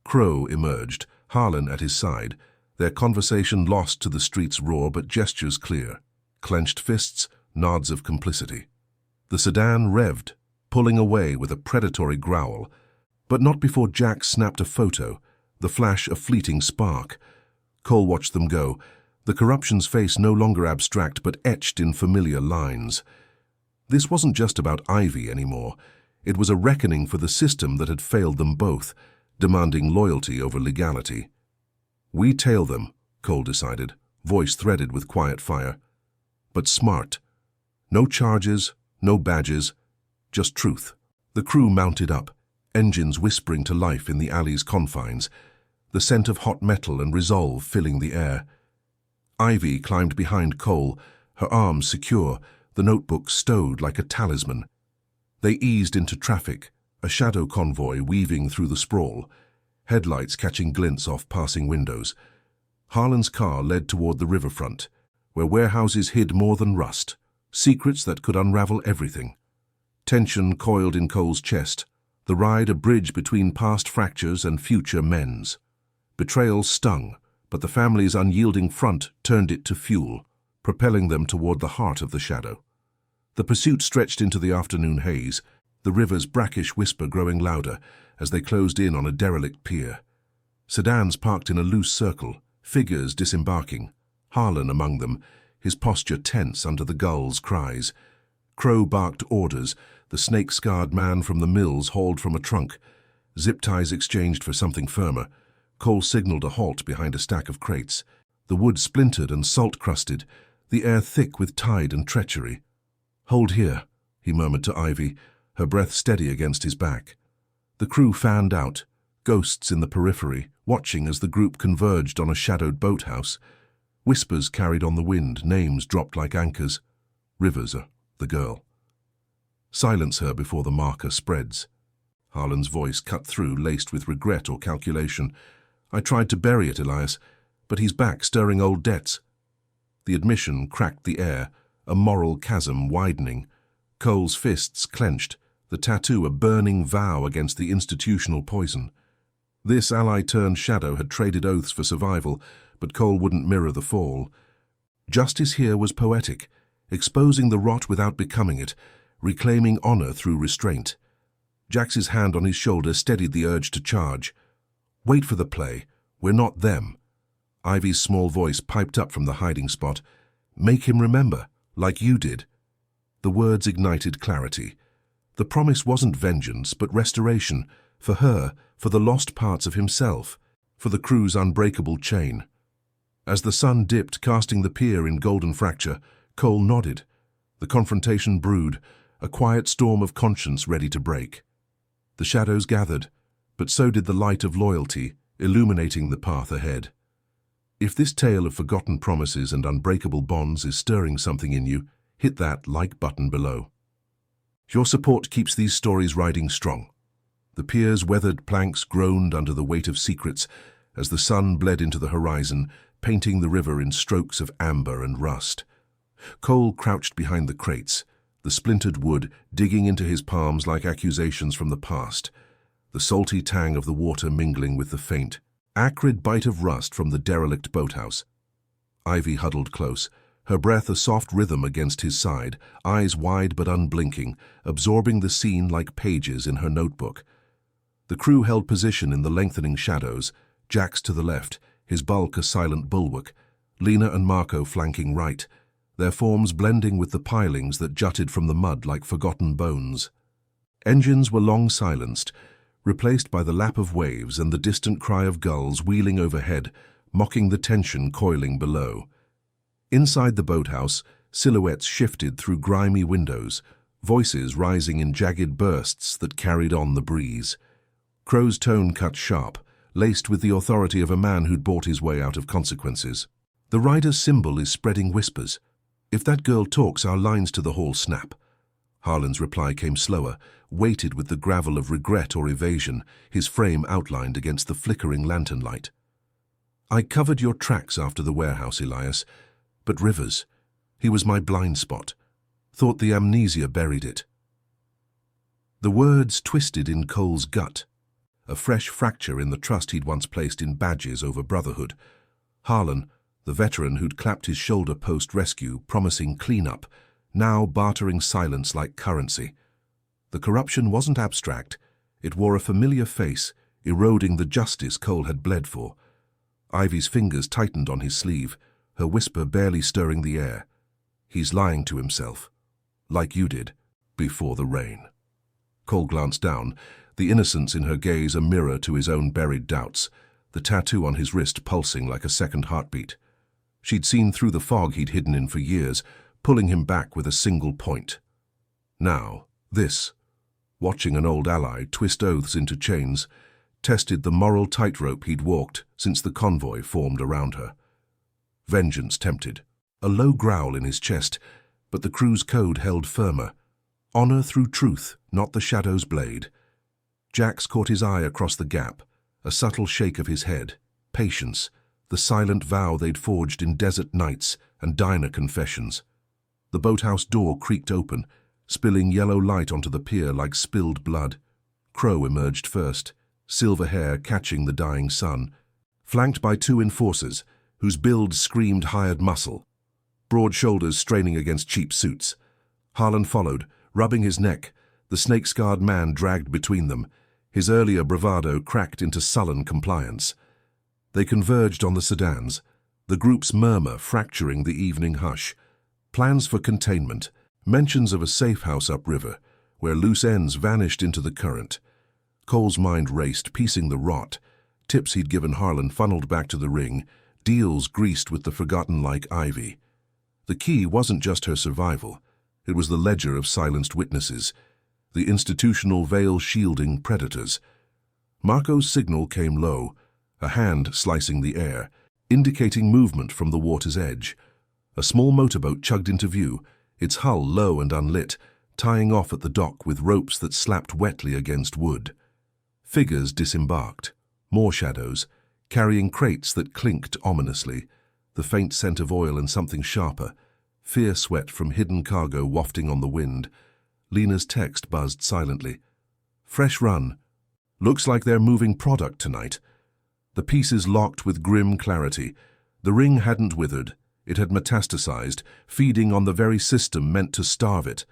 Crow emerged, Harlan at his side, their conversation lost to the street's roar but gestures clear. Clenched fists, nods of complicity. The sedan revved, pulling away with a predatory growl, but not before Jack snapped a photo, the flash a fleeting spark. Cole watched them go, the corruption's face no longer abstract but etched in familiar lines. This wasn't just about Ivy anymore. It was a reckoning for the system that had failed them both, demanding loyalty over legality. "We tail them," Cole decided, voice threaded with quiet fire. "But smart. No charges, no badges, just truth." The crew mounted up, engines whispering to life in the alley's confines, the scent of hot metal and resolve filling the air. Ivy climbed behind Cole, her arms secure, the notebook stowed like a talisman. They eased into traffic, a shadow convoy weaving through the sprawl, headlights catching glints off passing windows. Harlan's car led toward the riverfront, where warehouses hid more than rust, secrets that could unravel everything. Tension coiled in Cole's chest, the ride a bridge between past fractures and future mends. Betrayal stung, but the family's unyielding front turned it to fuel, propelling them toward the heart of the shadow. The pursuit stretched into the afternoon haze, the river's brackish whisper growing louder as they closed in on a derelict pier. Sedans parked in a loose circle, figures disembarking, Harlan among them, his posture tense under the gull's cries. Crow barked orders, the snake-scarred man from the mills hauled from a trunk. Zip ties exchanged for something firmer. Cole signaled a halt behind a stack of crates. The wood splintered and salt-crusted, the air thick with tide and treachery. "Hold here," he murmured to Ivy, her breath steady against his back. The crew fanned out, ghosts in the periphery, watching as the group converged on a shadowed boathouse. Whispers carried on the wind, names dropped like anchors. Rivers, the girl. Silence her before the marker spreads. Harlan's voice cut through, laced with regret or calculation. "I tried to bury it, Elias, but he's back, stirring old debts." The admission cracked the air, a moral chasm widening. Cole's fists clenched, the tattoo a burning vow against the institutional poison. This ally-turned-shadow had traded oaths for survival, but Cole wouldn't mirror the fall. Justice here was poetic, exposing the rot without becoming it, reclaiming honor through restraint. Jax's hand on his shoulder steadied the urge to charge. "Wait for the play. We're not them." Ivy's small voice piped up from the hiding spot. "Make him remember, like you did." The words ignited clarity. The promise wasn't vengeance, but restoration, for her, for the lost parts of himself, for the crew's unbreakable chain. As the sun dipped, casting the pier in golden fracture, Cole nodded. The confrontation brewed, a quiet storm of conscience ready to break. The shadows gathered, but so did the light of loyalty, illuminating the path ahead. If this tale of forgotten promises and unbreakable bonds is stirring something in you, hit that like button below. Your support keeps these stories riding strong. The pier's weathered planks groaned under the weight of secrets as the sun bled into the horizon, painting the river in strokes of amber and rust. Cole crouched behind the crates, the splintered wood digging into his palms like accusations from the past, the salty tang of the water mingling with the faint, acrid bite of rust from the derelict boathouse. Ivy huddled close, her breath a soft rhythm against his side, eyes wide but unblinking, absorbing the scene like pages in her notebook. The crew held position in the lengthening shadows, Jax to the left, his bulk a silent bulwark, Lena and Marco flanking right, their forms blending with the pilings that jutted from the mud like forgotten bones. Engines were long silenced, replaced by the lap of waves and the distant cry of gulls wheeling overhead, mocking the tension coiling below. Inside the boathouse, silhouettes shifted through grimy windows, voices rising in jagged bursts that carried on the breeze. Crow's tone cut sharp, laced with the authority of a man who'd bought his way out of consequences. "The rider's symbol is spreading whispers. If that girl talks, our lines to the hall snap." Harlan's reply came slower, weighted with the gravel of regret or evasion, his frame outlined against the flickering lantern light. "I covered your tracks after the warehouse, Elias, but Rivers, he was my blind spot. Thought the amnesia buried it." The words twisted in Cole's gut, a fresh fracture in the trust he'd once placed in badges over brotherhood. Harlan, the veteran who'd clapped his shoulder post-rescue, promising clean-up, now bartering silence like currency. The corruption wasn't abstract. It wore a familiar face, eroding the justice Cole had bled for. Ivy's fingers tightened on his sleeve, her whisper barely stirring the air. "He's lying to himself, like you did, before the rain." Cole glanced down, the innocence in her gaze a mirror to his own buried doubts, the tattoo on his wrist pulsing like a second heartbeat. She'd seen through the fog he'd hidden in for years, pulling him back with a single point. Now, this, watching an old ally twist oaths into chains, tested the moral tightrope he'd walked since the convoy formed around her. Vengeance tempted, a low growl in his chest, but the crew's code held firmer. Honor through truth, not the shadow's blade. Jax caught his eye across the gap, a subtle shake of his head. Patience, the silent vow they'd forged in desert nights and diner confessions. The boathouse door creaked open, spilling yellow light onto the pier like spilled blood. Crow emerged first, silver hair catching the dying sun, flanked by two enforcers, whose build screamed hired muscle, broad shoulders straining against cheap suits. Harlan followed, rubbing his neck, the snake-scarred man dragged between them, his earlier bravado cracked into sullen compliance. They converged on the sedans, the group's murmur fracturing the evening hush. Plans for containment, mentions of a safe house upriver, where loose ends vanished into the current. Cole's mind raced, piecing the rot. Tips he'd given Harlan funneled back to the ring, deals greased with the forgotten like Ivy. The key wasn't just her survival. It was the ledger of silenced witnesses, the institutional veil shielding predators. Marco's signal came low, a hand slicing the air, indicating movement from the water's edge. A small motorboat chugged into view, its hull low and unlit, tying off at the dock with ropes that slapped wetly against wood. Figures disembarked, more shadows, carrying crates that clinked ominously, the faint scent of oil and something sharper, fear sweat from hidden cargo wafting on the wind. Lena's text buzzed silently. Fresh run. Looks like they're moving product tonight. The pieces locked with grim clarity. The ring hadn't withered. It had metastasized, feeding on the very system meant to starve it.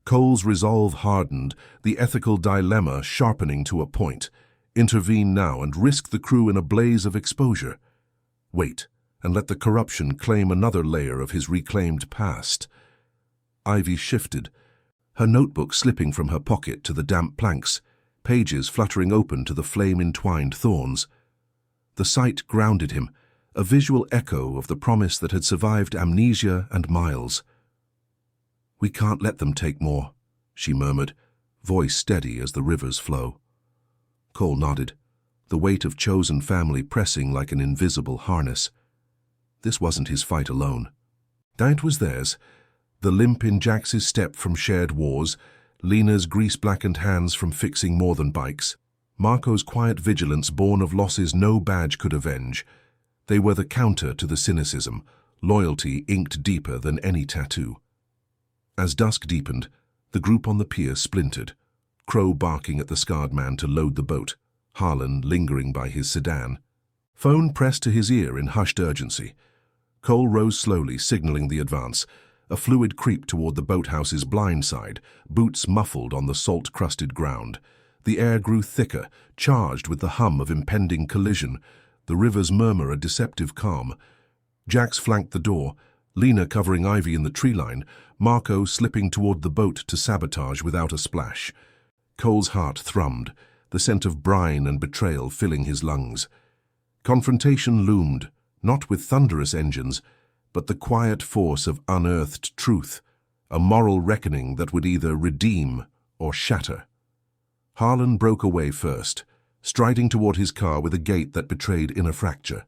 Cole's resolve hardened, the ethical dilemma sharpening to a point. Intervene now and risk the crew in a blaze of exposure. Wait, and let the corruption claim another layer of his reclaimed past. Ivy shifted, her notebook slipping from her pocket to the damp planks, pages fluttering open to the flame-entwined thorns. The sight grounded him, a visual echo of the promise that had survived amnesia and miles. "We can't let them take more," she murmured, voice steady as the river's flow. Cole nodded, the weight of chosen family pressing like an invisible harness. This wasn't his fight alone. That was theirs, the limp in Jax's step from shared wars, Lena's grease-blackened hands from fixing more than bikes, Marco's quiet vigilance born of losses no badge could avenge. They were the counter to the cynicism, loyalty inked deeper than any tattoo. As dusk deepened, the group on the pier splintered, Crow barking at the scarred man to load the boat, Harlan lingering by his sedan. Phone pressed to his ear in hushed urgency. Cole rose slowly, signaling the advance, a fluid creep toward the boathouse's blind side, boots muffled on the salt-crusted ground. The air grew thicker, charged with the hum of impending collision, the river's murmur a deceptive calm. Jax flanked the door, Lena covering Ivy in the tree line, Marco slipping toward the boat to sabotage without a splash. Cole's heart thrummed, the scent of brine and betrayal filling his lungs. Confrontation loomed, not with thunderous engines, but the quiet force of unearthed truth, a moral reckoning that would either redeem or shatter. Harlan broke away first, striding toward his car with a gait that betrayed inner fracture.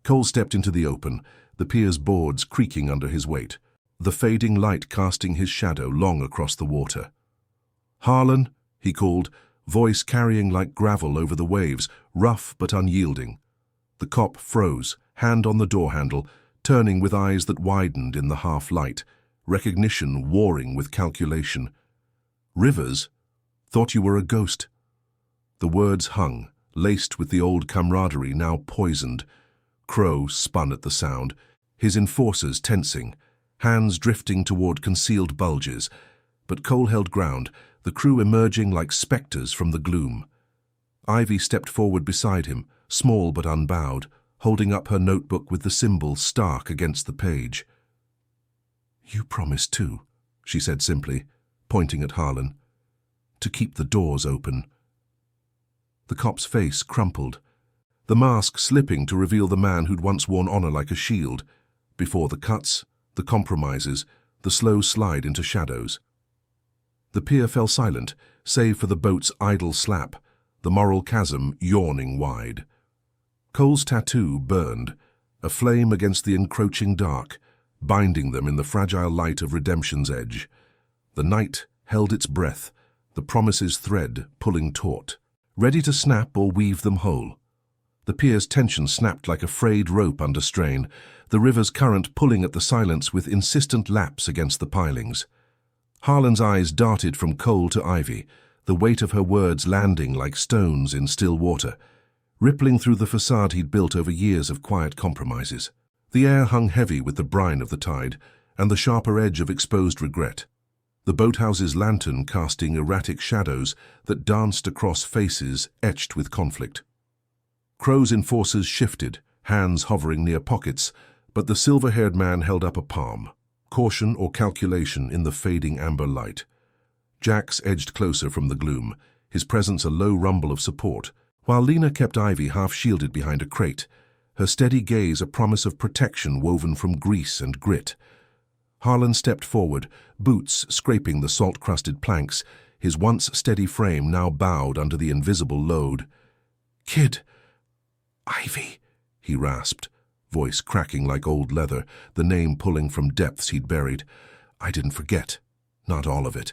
Cole stepped into the open, the pier's boards creaking under his weight, the fading light casting his shadow long across the water. "Harlan," he called, voice carrying like gravel over the waves, rough but unyielding. The cop froze, hand on the door handle, turning with eyes that widened in the half-light, recognition warring with calculation. "Rivers? Thought you were a ghost." The words hung, laced with the old camaraderie now poisoned. Crow spun at the sound, his enforcers tensing, hands drifting toward concealed bulges, but Cole held ground, the crew emerging like specters from the gloom. Ivy stepped forward beside him, small but unbowed, holding up her notebook with the symbol stark against the page. "You promised too," she said simply, pointing at Harlan, "to keep the doors open." The cop's face crumpled, the mask slipping to reveal the man who'd once worn honor like a shield, before the cuts, the compromises, the slow slide into shadows. The pier fell silent, save for the boat's idle slap, the moral chasm yawning wide. Cole's tattoo burned, a flame against the encroaching dark, binding them in the fragile light of redemption's edge. The night held its breath, the promise's thread pulling taut, ready to snap or weave them whole. The pier's tension snapped like a frayed rope under strain, the river's current pulling at the silence with insistent laps against the pilings. Harlan's eyes darted from Cole to Ivy, the weight of her words landing like stones in still water, rippling through the facade he'd built over years of quiet compromises. The air hung heavy with the brine of the tide and the sharper edge of exposed regret. The boathouse's lantern casting erratic shadows that danced across faces etched with conflict. Crow's enforcers shifted, hands hovering near pockets, but the silver-haired man held up a palm, caution or calculation in the fading amber light. Jax edged closer from the gloom, his presence a low rumble of support, while Lena kept Ivy half-shielded behind a crate, her steady gaze a promise of protection woven from grease and grit. Harlan stepped forward, boots scraping the salt-crusted planks, his once steady frame now bowed under the invisible load. "Kid! Ivy!" he rasped, voice cracking like old leather, the name pulling from depths he'd buried. "I didn't forget. Not all of it."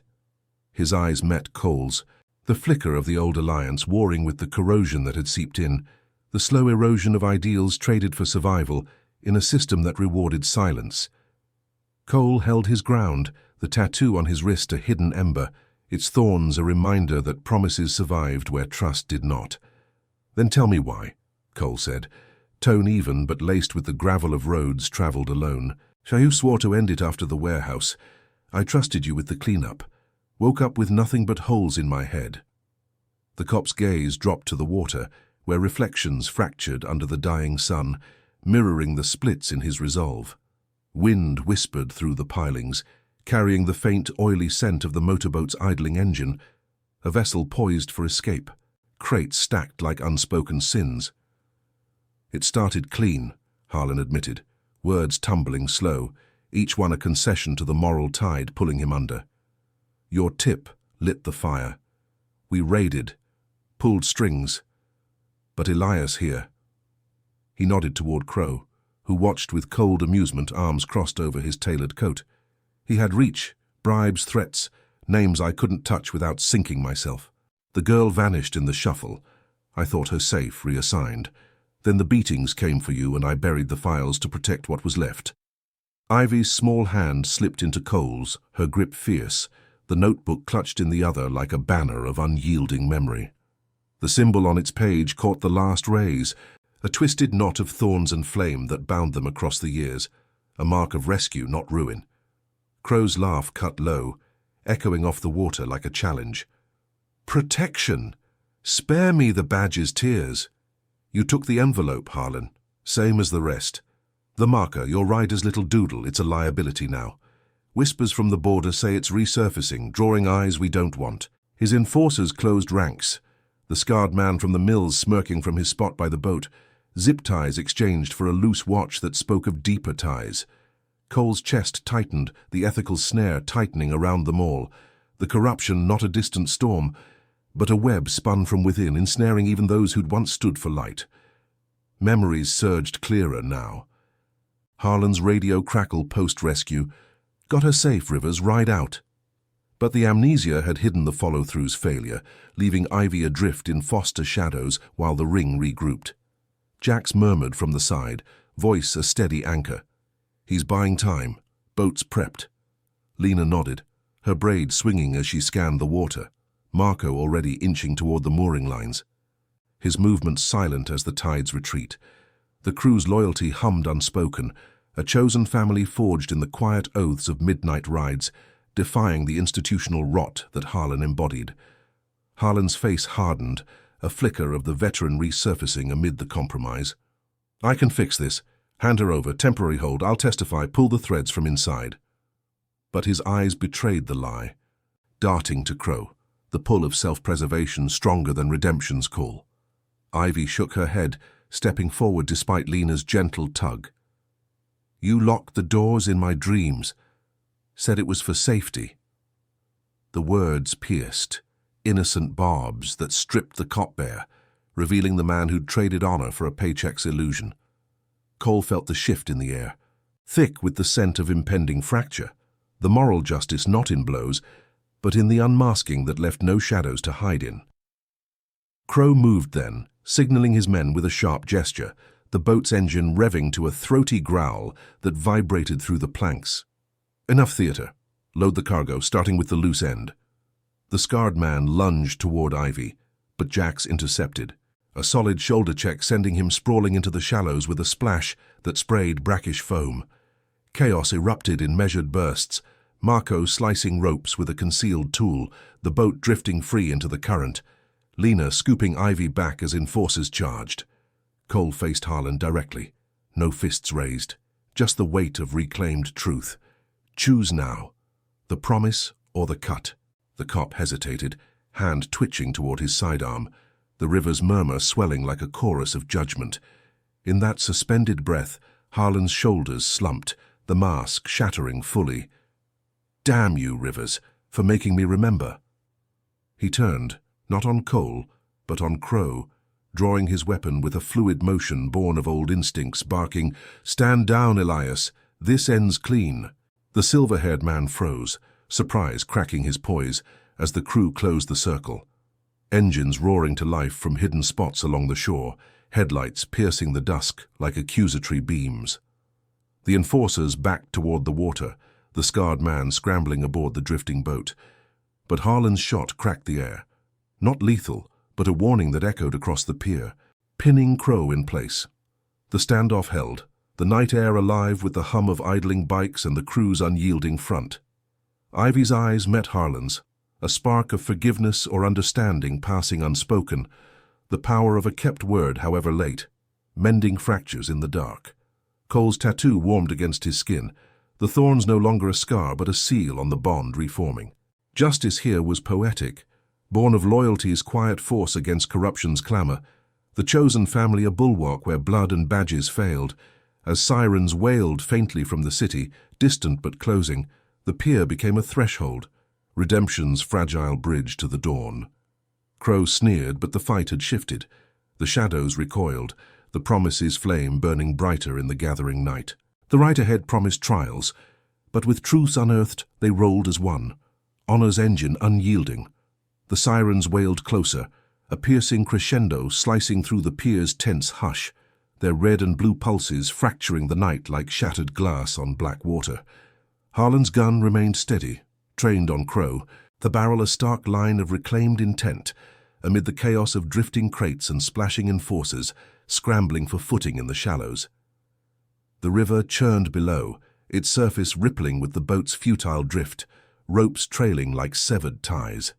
His eyes met Cole's, The flicker of the old alliance warring with the corrosion that had seeped in, the slow erosion of ideals traded for survival in a system that rewarded silence. Cole held his ground, the tattoo on his wrist a hidden ember, its thorns a reminder that promises survived where trust did not. "Then tell me why," Cole said, tone even but laced with the gravel of roads travelled alone. "You swore to end it after the warehouse. I trusted you with the cleanup. Woke up with nothing but holes in my head." The cop's gaze dropped to the water, where reflections fractured under the dying sun, mirroring the splits in his resolve. Wind whispered through the pilings, carrying the faint, oily scent of the motorboat's idling engine, a vessel poised for escape, crates stacked like unspoken sins. "It started clean," Harlan admitted, words tumbling slow, each one a concession to the moral tide pulling him under. "Your tip lit the fire. We raided, pulled strings. But Elias here." He nodded toward Crow, who watched with cold amusement, arms crossed over his tailored coat. "He had reach, bribes, threats, names I couldn't touch without sinking myself." The girl vanished in the shuffle. I thought her safe, reassigned. Then the beatings came for you and I buried the files to protect what was left. Ivy's small hand slipped into Cole's, her grip fierce, the notebook clutched in the other like a banner of unyielding memory. The symbol on its page caught the last rays, a twisted knot of thorns and flame that bound them across the years, a mark of rescue, not ruin. Crow's laugh cut low, echoing off the water like a challenge. "Protection! Spare me the badge's tears." "You took the envelope, Harlan, same as the rest. The marker, your rider's little doodle, it's a liability now. Whispers from the border say it's resurfacing, drawing eyes we don't want." His enforcers closed ranks, the scarred man from the mills smirking from his spot by the boat, zip ties exchanged for a loose watch that spoke of deeper ties. Cole's chest tightened, the ethical snare tightening around them all, the corruption not a distant storm, but a web spun from within, ensnaring even those who'd once stood for light. Memories surged clearer now. Harlan's radio crackle post-rescue. "Got her safe, Rivers, ride out." But the amnesia had hidden the follow-through's failure, leaving Ivy adrift in foster shadows while the ring regrouped. Jax murmured from the side, voice a steady anchor. "He's buying time. Boat's prepped." Lena nodded, her braid swinging as she scanned the water, Marco already inching toward the mooring lines. His movements silent as the tides retreat. The crew's loyalty hummed unspoken, a chosen family forged in the quiet oaths of midnight rides, defying the institutional rot that Harlan embodied. Harlan's face hardened, a flicker of the veteran resurfacing amid the compromise. "I can fix this. Hand her over, temporary hold, I'll testify, pull the threads from inside." But his eyes betrayed the lie. Darting to Crow, the pull of self-preservation stronger than redemption's call. Ivy shook her head, stepping forward despite Lena's gentle tug. "You locked the doors in my dreams. Said it was for safety." The words pierced, innocent barbs that stripped the cop bare, revealing the man who'd traded honor for a paycheck's illusion. Cole felt the shift in the air, thick with the scent of impending fracture, the moral justice not in blows, but in the unmasking that left no shadows to hide in. Crow moved then, signaling his men with a sharp gesture, the boat's engine revving to a throaty growl that vibrated through the planks. "Enough theater. Load the cargo, starting with the loose end." The scarred man lunged toward Ivy, but Jax intercepted, a solid shoulder check sending him sprawling into the shallows with a splash that sprayed brackish foam. Chaos erupted in measured bursts, Marco slicing ropes with a concealed tool, the boat drifting free into the current, Lena scooping Ivy back as enforcers charged. Cole faced Harlan directly, no fists raised, just the weight of reclaimed truth. "Choose now, the promise or the cut." The cop hesitated, hand twitching toward his sidearm, the river's murmur swelling like a chorus of judgment. In that suspended breath, Harlan's shoulders slumped, the mask shattering fully. "Damn you, Rivers, for making me remember." He turned, not on Cole, but on Crow, drawing his weapon with a fluid motion born of old instincts, barking, "Stand down, Elias, this ends clean." The silver-haired man froze, surprise cracking his poise, as the crew closed the circle. engines roaring to life from hidden spots along the shore, headlights piercing the dusk like accusatory beams. The enforcers backed toward the water, the scarred man scrambling aboard the drifting boat. But Harlan's shot cracked the air. Not lethal, but a warning that echoed across the pier, pinning Crow in place. The standoff held, the night air alive with the hum of idling bikes and the crew's unyielding front. Ivy's eyes met Harlan's, a spark of forgiveness or understanding passing unspoken, the power of a kept word, however late, mending fractures in the dark. Cole's tattoo warmed against his skin, the thorns no longer a scar but a seal on the bond reforming. Justice here was poetic, born of loyalty's quiet force against corruption's clamor, the chosen family a bulwark where blood and badges failed. As sirens wailed faintly from the city, distant but closing, the pier became a threshold, redemption's fragile bridge to the dawn. Crow sneered, but the fight had shifted. The shadows recoiled, the promise's flame burning brighter in the gathering night. The right ahead promised trials, but with truths unearthed, they rolled as one, honor's engine unyielding. The sirens wailed closer, a piercing crescendo slicing through the pier's tense hush, their red and blue pulses fracturing the night like shattered glass on black water. Harlan's gun remained steady, trained on Crow, the barrel a stark line of reclaimed intent, amid the chaos of drifting crates and splashing enforcers, scrambling for footing in the shallows. The river churned below, its surface rippling with the boat's futile drift, ropes trailing like severed ties.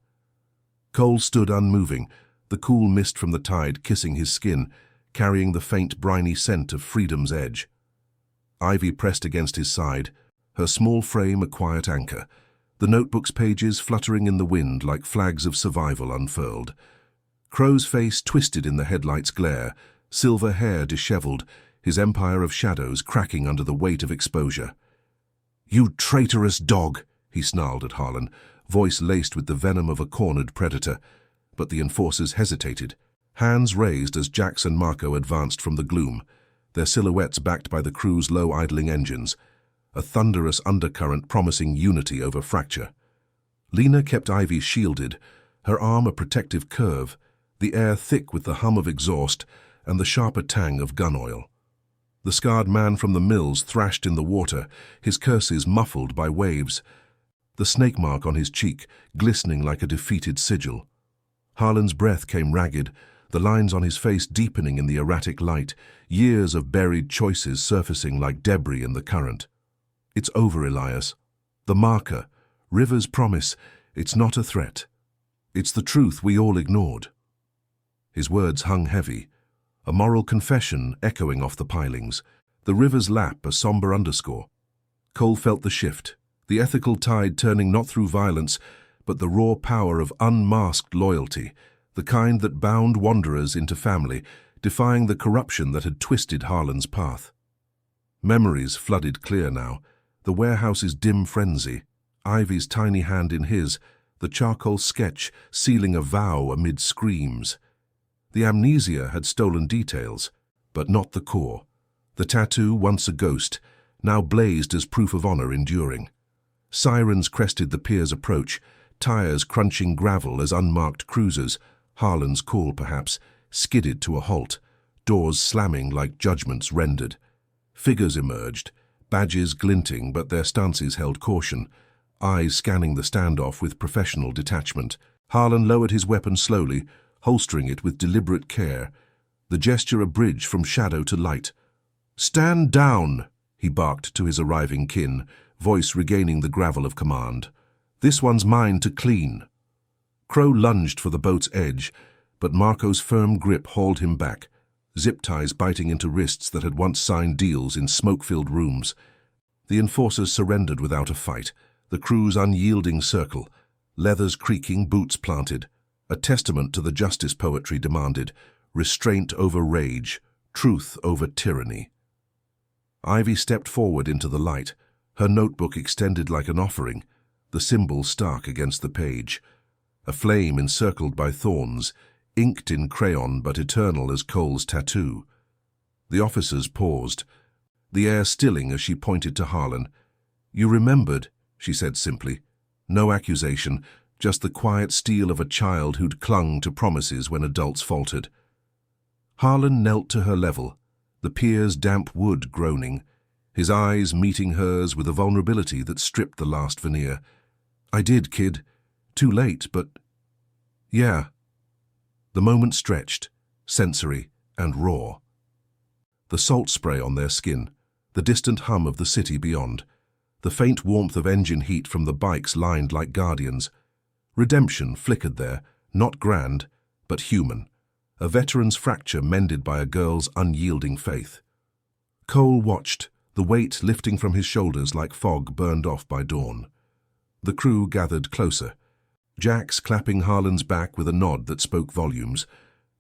Cole stood unmoving, the cool mist from the tide kissing his skin, carrying the faint briny scent of freedom's edge. Ivy pressed against his side, her small frame a quiet anchor, the notebook's pages fluttering in the wind like flags of survival unfurled. Crow's face twisted in the headlight's glare, silver hair disheveled, his empire of shadows cracking under the weight of exposure. "You traitorous dog!" he snarled at Harlan, voice laced with the venom of a cornered predator. But the enforcers hesitated, hands raised as Jax and Marco advanced from the gloom, their silhouettes backed by the crew's low idling engines, a thunderous undercurrent promising unity over fracture. Lena kept Ivy shielded, her arm a protective curve, the air thick with the hum of exhaust and the sharper tang of gun oil. The scarred man from the mills thrashed in the water, his curses muffled by waves, the snake mark on his cheek glistening like a defeated sigil. Harlan's breath came ragged, the lines on his face deepening in the erratic light, years of buried choices surfacing like debris in the current. "It's over, Elias. The marker, River's promise, it's not a threat. It's the truth we all ignored." His words hung heavy, a moral confession echoing off the pilings, the river's lap a somber underscore. Cole felt the shift, the ethical tide turning not through violence, but the raw power of unmasked loyalty, the kind that bound wanderers into family, defying the corruption that had twisted Harlan's path. Memories flooded clear now, the warehouse's dim frenzy, Ivy's tiny hand in his, the charcoal sketch sealing a vow amid screams. The amnesia had stolen details, but not the core. The tattoo, once a ghost, now blazed as proof of honor enduring. Sirens crested the pier's approach, tires crunching gravel as unmarked cruisers, Harlan's call perhaps, skidded to a halt, doors slamming like judgments rendered. Figures emerged, badges glinting but their stances held caution, eyes scanning the standoff with professional detachment. Harlan lowered his weapon slowly, holstering it with deliberate care, the gesture a bridge from shadow to light. "Stand down!" he barked to his arriving kin, voice regaining the gravel of command. "This one's mine to clean." Crow lunged for the boat's edge, but Marco's firm grip hauled him back, zip ties biting into wrists that had once signed deals in smoke-filled rooms. The enforcers surrendered without a fight, the crew's unyielding circle, leathers creaking, boots planted, a testament to the justice poetry demanded, restraint over rage, truth over tyranny. Ivy stepped forward into the light, her notebook extended like an offering, the symbol stark against the page. A flame encircled by thorns, inked in crayon but eternal as Cole's tattoo. The officers paused, the air stilling as she pointed to Harlan. "You remembered," she said simply. No accusation, just the quiet steel of a child who'd clung to promises when adults faltered. Harlan knelt to her level, the pier's damp wood groaning, his eyes meeting hers with a vulnerability that stripped the last veneer. "I did, kid. Too late, but—" "Yeah." The moment stretched, sensory and raw. The salt spray on their skin, the distant hum of the city beyond, the faint warmth of engine heat from the bikes lined like guardians. Redemption flickered there, not grand, but human. A veteran's fracture mended by a girl's unyielding faith. Cole watched, the weight lifting from his shoulders like fog burned off by dawn. The crew gathered closer, Jax clapping Harlan's back with a nod that spoke volumes,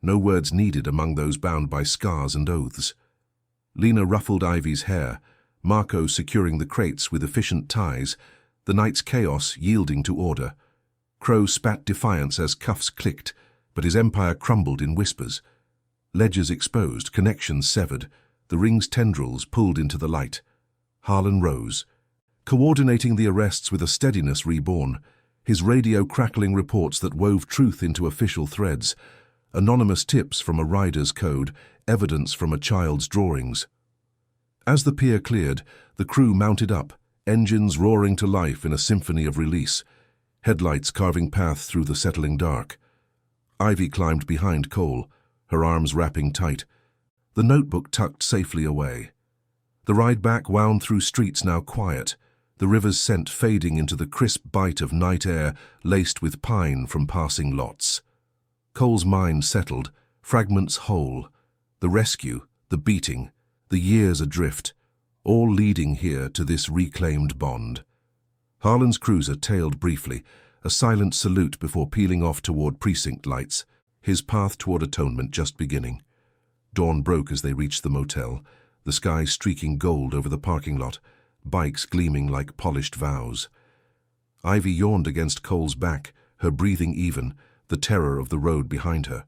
no words needed among those bound by scars and oaths. Lena ruffled Ivy's hair, Marco securing the crates with efficient ties, the night's chaos yielding to order. Crow spat defiance as cuffs clicked, but his empire crumbled in whispers. Ledgers exposed, connections severed, the ring's tendrils pulled into the light. Harlan rose, coordinating the arrests with a steadiness reborn, his radio crackling reports that wove truth into official threads, anonymous tips from a rider's code, evidence from a child's drawings. As the pier cleared, the crew mounted up, engines roaring to life in a symphony of release, headlights carving paths through the settling dark. Ivy climbed behind Cole, her arms wrapping tight, the notebook tucked safely away. The ride back wound through streets now quiet, the river's scent fading into the crisp bite of night air laced with pine from passing lots. Cole's mind settled, fragments whole, the rescue, the beating, the years adrift, all leading here to this reclaimed bond. Harlan's cruiser tailed briefly, a silent salute before peeling off toward precinct lights, his path toward atonement just beginning. Dawn broke as they reached the motel, the sky streaking gold over the parking lot, bikes gleaming like polished vows. Ivy yawned against Cole's back, her breathing even, the terror of the road behind her.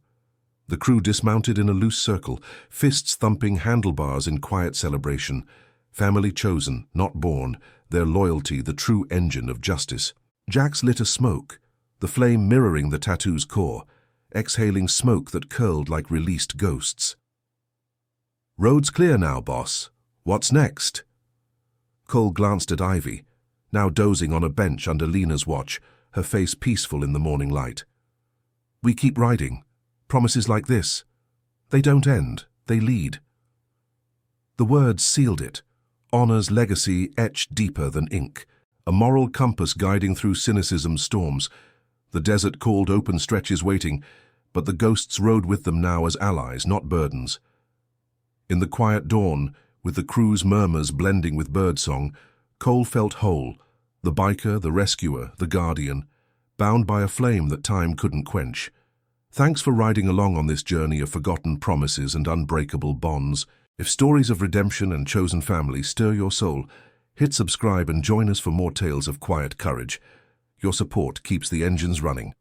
The crew dismounted in a loose circle, fists thumping handlebars in quiet celebration. Family chosen, not born, their loyalty the true engine of justice. Jax lit a smoke, the flame mirroring the tattoo's core, exhaling smoke that curled like released ghosts. "Road's clear now, boss. What's next?" Cole glanced at Ivy, now dozing on a bench under Lena's watch, her face peaceful in the morning light. "We keep riding. Promises like this. They don't end, they lead." The words sealed it, honor's legacy etched deeper than ink, a moral compass guiding through cynicism's storms. The desert called open stretches waiting, but the ghosts rode with them now as allies, not burdens. In the quiet dawn, with the crew's murmurs blending with birdsong, Cole felt whole, the biker, the rescuer, the guardian, bound by a flame that time couldn't quench. Thanks for riding along on this journey of forgotten promises and unbreakable bonds. If stories of redemption and chosen family stir your soul, hit subscribe and join us for more tales of quiet courage. Your support keeps the engines running.